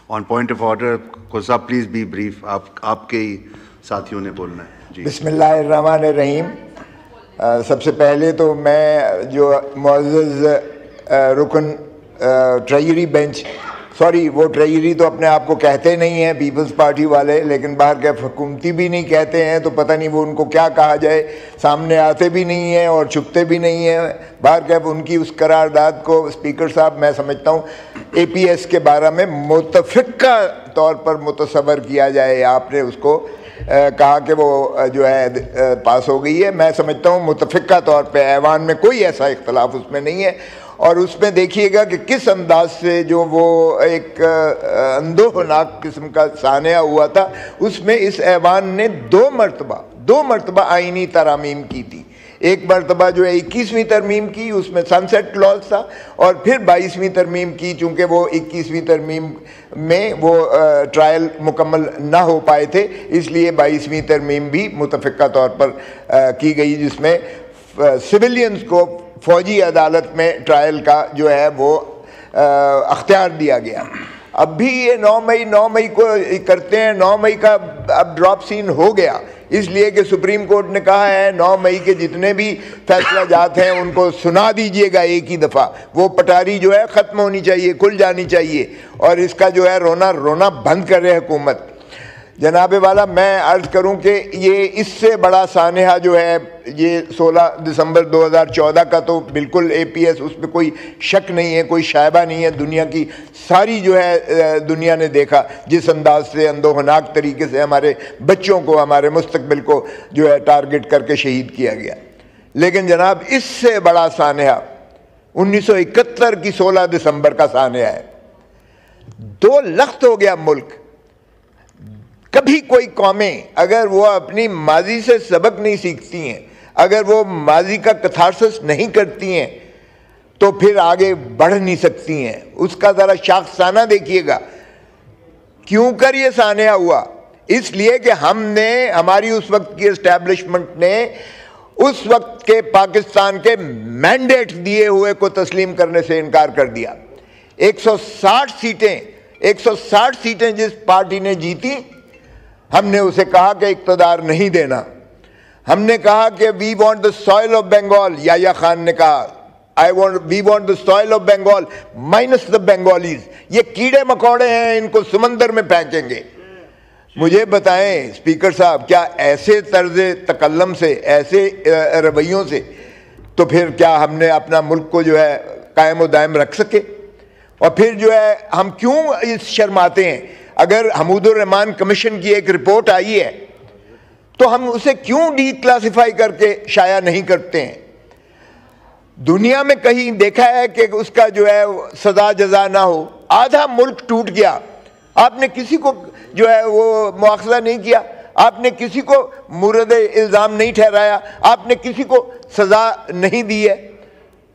On point of order को साहब please be brief, आपके ही साथियों ने बोलना है जी। बिस्मिल्लाहिर्रहमानिर्रहीम। सबसे पहले तो मैं जो मुअज़्ज़ज़ रुकन ट्रेजरी बेंच, सॉरी वो ट्रेजरी तो अपने आप को कहते नहीं हैं पीपल्स पार्टी वाले, लेकिन बाहर के हुकूमती भी नहीं कहते हैं, तो पता नहीं वो उनको क्या कहा जाए। सामने आते भी नहीं हैं और छुपते भी नहीं हैं बाहर के। उनकी उस करारदाद को स्पीकर साहब मैं समझता हूँ APS के बारे में मुतफ़िक़ा तौर पर मुतसव्वर किया जाए। आपने उसको कहा कि वो जो है पास हो गई है, मैं समझता हूँ मुतफ़िक़ा तौर पे ऐवान में कोई ऐसा इख्तलाफ उसमें नहीं है। और उसमें देखिएगा कि किस अंदाज से जो वो एक अंदोहनाक किस्म का सानिया हुआ था, उसमें इस ऐवान ने दो मरतबा आइनी तरामीम की थी। एक मरतबा जो है 21वीं तरमीम की, उसमें सनसेट क्लॉज था, और फिर 22वीं तरमीम की, चूँकि वो 21वीं तरमीम में वो ट्रायल मुकम्मल ना हो पाए थे, इसलिए 22वीं तरमीम भी मुतफ़िक़ा तौर पर की गई, जिसमें सिविलियंस को फ़ौजी अदालत में ट्रायल का जो है वो अख्तियार दिया गया। अब भी ये 9 मई को करते हैं। 9 मई का अब ड्रॉप सीन हो गया, इसलिए कि सुप्रीम कोर्ट ने कहा है 9 मई के जितने भी फैसला जात हैं उनको सुना दीजिएगा एक ही दफ़ा। वो पटारी जो है ख़त्म होनी चाहिए, खुल जानी चाहिए, और इसका जो है रोना बंद कर रहे हुकूमत। जनाब वाला, मैं अर्ज़ करूं कि ये इससे बड़ा सानिहा जो है ये 16 दिसंबर 2014 का, तो बिल्कुल APS उसमें कोई शक नहीं है, कोई शायबा नहीं है। दुनिया की सारी जो है दुनिया ने देखा जिस अंदाज से अंदोहनाक तरीके से हमारे बच्चों को, हमारे मुस्तकबिल को जो है टारगेट करके शहीद किया गया। लेकिन जनाब इससे बड़ा सानिहा 1971 की 16 दिसंबर का सानिहा है। 2 लख्त हो गया मुल्क। कभी कोई कौमें अगर वो अपनी माजी से सबक नहीं सीखती हैं, अगर वो माजी का कथारसिस नहीं करती हैं, तो फिर आगे बढ़ नहीं सकती हैं। उसका ज़रा शाखसाना देखिएगा। क्यों कर ये सानिया हुआ? इसलिए कि हमने, हमारी उस वक्त की एस्टैब्लिशमेंट ने उस वक्त के पाकिस्तान के मैंडेट दिए हुए को तस्लीम करने से इनकार कर दिया। 160 सीटें जिस पार्टी ने जीती, हमने उसे कहा कि इक़्तिदार नहीं देना। हमने कहा कि we want the soil of Bengal. Yahya Khan ने कहा we want the soil of Bengal minus the Bengalis. ये कीड़े मकोड़े हैं, इनको समंदर में फेंकेंगे। मुझे बताएं स्पीकर साहब, क्या ऐसे तर्ज तकल्लम से, ऐसे रवैयों से तो फिर क्या हमने अपना मुल्क को जो है कायम व दायम रख सके? और फिर जो है हम क्यों इस शर्माते हैं? अगर हमीदुर रहमान कमीशन की एक रिपोर्ट आई है तो हम उसे क्यों डीक्लासिफाई करके शाया नहीं करते हैं? दुनिया में कहीं देखा है कि उसका जो है सजा जजा ना हो? आधा मुल्क टूट गया, आपने किसी को जो है वो मुआखजा नहीं किया, आपने किसी को मुरद इल्ज़ाम नहीं ठहराया, आपने किसी को सजा नहीं दी है।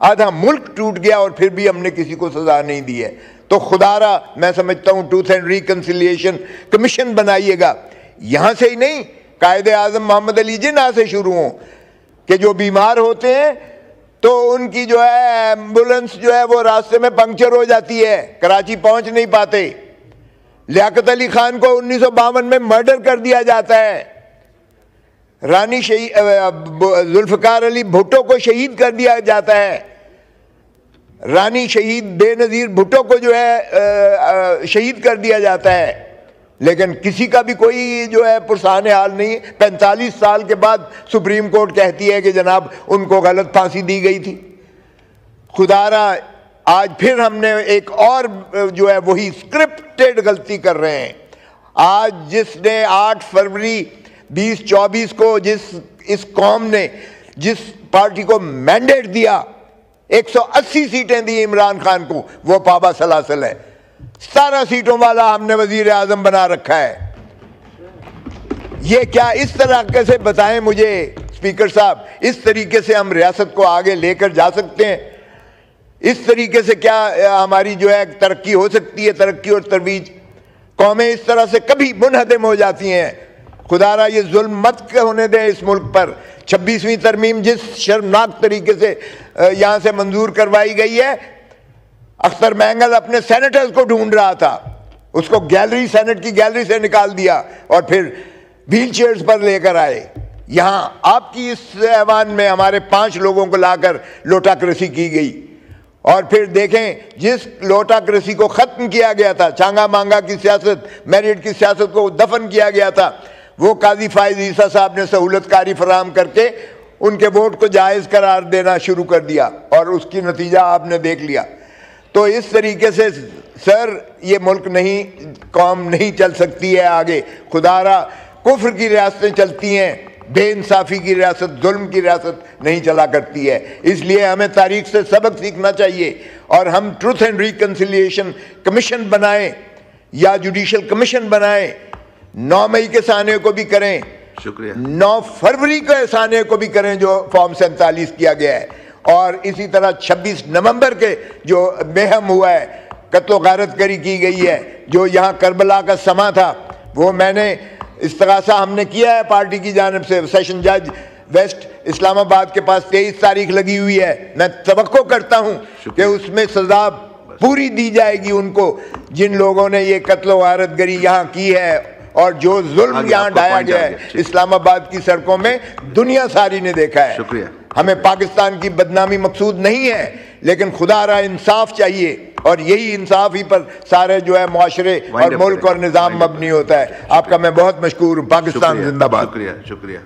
आधा मुल्क टूट गया और फिर भी हमने किसी को सजा नहीं दी है। तो खुदारा मैं समझता हूँ ट्रूथ एंड रिकन्सिलिएशन कमीशन बनाइएगा। यहाँ से ही नहीं, कायदे आज़म मोहम्मद अली जिन्ना से शुरू हों कि जो बीमार होते हैं तो उनकी जो है एम्बुलेंस जो है वो रास्ते में पंक्चर हो जाती है, कराची पहुँच नहीं पाते। लियाकत अली खान को 1952 में मर्डर कर दिया जाता है। रानी जुल्फ़िकार अली भुट्टो को शहीद कर दिया जाता है। रानी शहीद बेनज़ीर भुट्टो को जो है शहीद कर दिया जाता है, लेकिन किसी का भी कोई जो है पुरसान हाल नहीं। 45 साल के बाद सुप्रीम कोर्ट कहती है कि जनाब उनको गलत फांसी दी गई थी। खुदारा आज फिर हमने एक और जो है वही स्क्रिप्टेड गलती कर रहे हैं। आज जिसने 8 फरवरी 2024 को इस कौम ने जिस पार्टी को मैंडेट दिया, 180 सीटें दी इमरान खान को, वो पाबा सलासल है। 17 सीटों वाला हमने वजीर आजम बना रखा है। ये क्या इस तरह से बताएं मुझे स्पीकर साहब, इस तरीके से हम रियासत को आगे लेकर जा सकते हैं? इस तरीके से क्या हमारी जो है तरक्की हो सकती है? तरक्की और तरवीज, कौमें इस तरह से कभी मुनहदम हो जाती हैं। खुदारा ये जुल्म मत होने दें इस मुल्क पर। 26वीं तरमीम जिस शर्मनाक तरीके से यहाँ से मंजूर करवाई गई है, अख्तर मैंगल अपने सेनेटर्स को ढूंढ रहा था اس کو گیلری، سینٹ کی گیلری سے نکال دیا اور پھر ویل چیئرز پر لے کر آئے. یہاں آپ کی اس ایوان میں ہمارے 5 لوگوں کو لا کر لوٹاکریسی کی گئی. اور پھر دیکھیں جس لوٹاکریسی کو ختم کیا گیا تھا، چانگا مانگا کی سیاست، میرٹ کی سیاست کو دفن کیا گیا تھا، وہ قاضی فائز عیسیٰ صاحب نے سہولت کاری فراہم کر کے ان کے ووٹ کو جائز قرار دینا شروع کر دیا، اور اس کی نتیجہ آپ نے دیکھ لیا. تو اس طریقے سے سر یہ ملک نہیں، قوم نہیں چل سکتی ہے آگے. خدا را کفر کی ریاستیں چلتی ہیں، بے انصافی کی ریاست، ظلم کی ریاست نہیں چلا کرتی ہے. اس لیے ہمیں تاریخ سے سبق سیکھنا چاہیے، اور ہم ٹروتھ اینڈ ریکنسیلیشن کمیشن بنائیں یا جوڈیشل کمیشن بنائیں. 9 مئی کے سانے کو بھی کریں، شکریہ. 9 فروری کے سانے کو بھی کریں جو فارم 47 کیا گیا ہے، اور اسی طرح 26 نومبر کے جو بہم ہوا ہے، قتل و غارت گری کی گئی ہے، جو یہاں کربلا کا سما تھا، وہ میں نے استغاثہ ہم نے کیا ہے پارٹی کی جانب سے. سیشن جج ویسٹ اسلام آباد کے پاس 23 تاریخ لگی ہوئی ہے. میں توقع کرتا ہوں کہ اس میں سزا پوری دی جائے گی ان کو جن لوگوں نے یہ قتل و غارت گری یہاں کی ہے، اور جو ظلم یہاں ڈھایا گیا ہے اسلام آباد کی سڑکوں میں دنیا ساری نے دیکھا ہے. شکریہ. ہمیں پاکستان کی بدنامی مقصود نہیں ہے، لیکن خدا را انصاف چاہیے، اور یہی انصاف ہی پر سارے جو ہے معاشرے اور ملک اور نظام مبنی ہوتا ہے. آپ کا میں بہت مشکور ہوں. پاکستان زندہ باد. شکریہ.